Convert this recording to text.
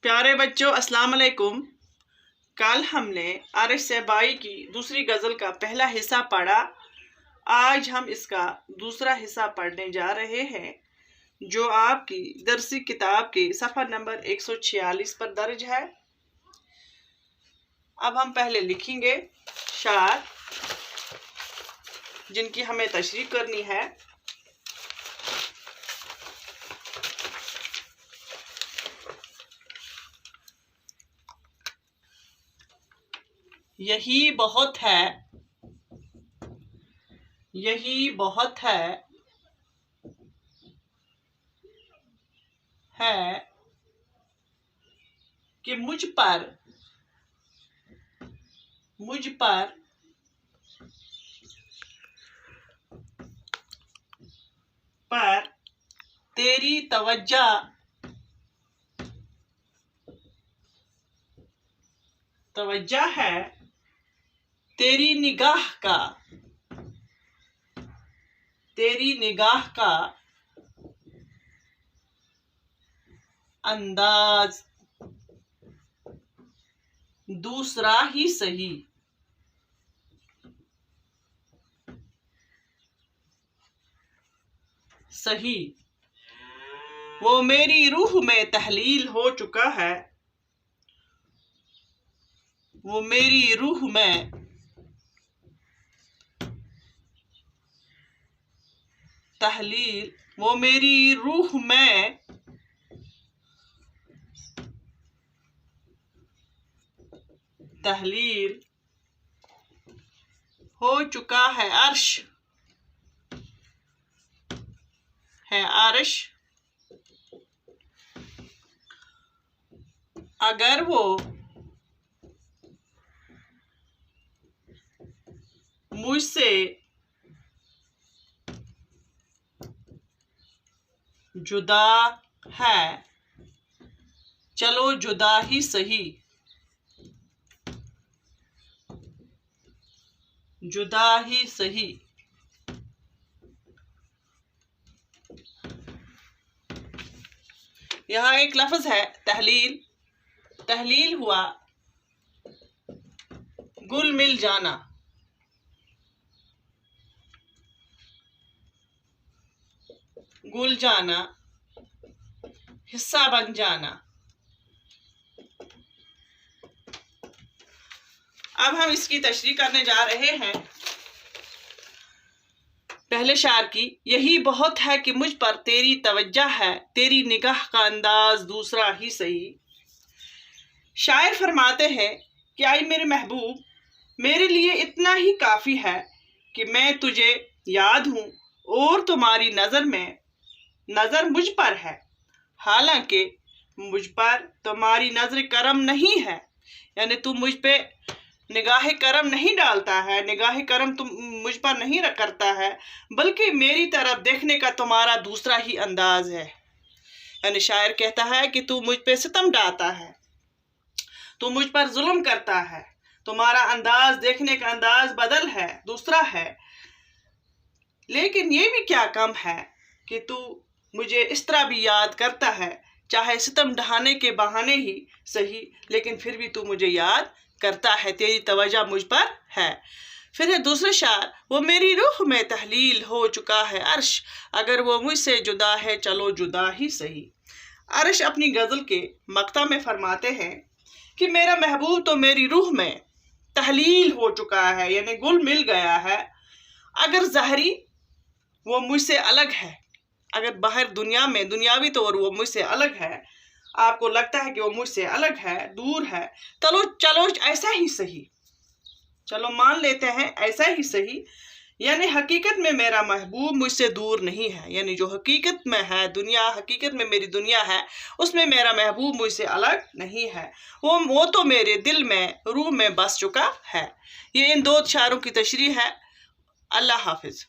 प्यारे बच्चों, अस्सलाम वालेकुम। कल हमने आरिश सहबाई की दूसरी गज़ल का पहला हिस्सा पढ़ा। आज हम इसका दूसरा हिस्सा पढ़ने जा रहे हैं, जो आपकी दरसी किताब के सफ़ा नंबर 146 पर दर्ज है। अब हम पहले लिखेंगे शार, जिनकी हमें तशरीह करनी है। यही बहुत है, यही बहुत है कि मुझ पर तेरी तवज्जो है, तेरी निगाह का अंदाज दूसरा ही सही। वो मेरी रूह में तहलील हो चुका है, वो मेरी रूह में तहलील हो चुका है। अर्श अगर वो मुझसे जुदा है, चलो जुदा ही सही। जुदा ही सही। यहाँ एक लफ्ज है तहलील। तहलील हुआ गुल मिल जाना, गुल जाना, हिस्सा बन जाना। अब हम इसकी तशरीह करने जा रहे हैं पहले शार की। यही बहुत है कि मुझ पर तेरी तवज्जो है, तेरी निगाह का अंदाज दूसरा ही सही। शायर फरमाते हैं कि आई मेरे महबूब, मेरे लिए इतना ही काफ़ी है कि मैं तुझे याद हूँ और तुम्हारी नज़र मुझ पर है, हालांकि मुझ पर तुम्हारी नज़र करम नहीं है। यानी तू मुझ पे निगाह करम नहीं डालता है, निगाह करम तुम मुझ पर नहीं करता है, बल्कि मेरी तरफ देखने का तुम्हारा दूसरा ही अंदाज है। यानी शायर कहता है कि तू मुझ पे सितम डालता है, तू मुझ पर जुल्म करता है, तुम्हारा अंदाज देखने का अंदाज बदल है, दूसरा है। लेकिन ये भी क्या कम है कि तू मुझे इस तरह भी याद करता है, चाहे सितम ढहाने के बहाने ही सही, लेकिन फिर भी तू मुझे याद करता है, तेरी तवज्जो मुझ पर है। फिर है दूसरे शार, वो मेरी रूह में तहलील हो चुका है अर्श, अगर वो मुझसे जुदा है, चलो जुदा ही सही। अर्श अपनी गज़ल के मक्ता में फरमाते हैं कि मेरा महबूब तो मेरी रूह में तहलील हो चुका है, यानी गुल मिल गया है। अगर ज़हरी वो मुझसे अलग है, अगर बाहर दुनिया में दुनियावी तौर वो मुझसे अलग है, आपको लगता है कि वो मुझसे अलग है, दूर है, चलो ऐसा ही सही, चलो मान लेते हैं ऐसा ही सही। यानी हकीकत में मेरा महबूब मुझसे दूर नहीं है, यानी जो हकीकत में है दुनिया, हकीकत में मेरी दुनिया है, उसमें मेरा महबूब मुझसे अलग नहीं है, वो तो मेरे दिल में, रूह में बस चुका है। ये इन दो शायरों की तशरीह है। अल्लाह हाफिज।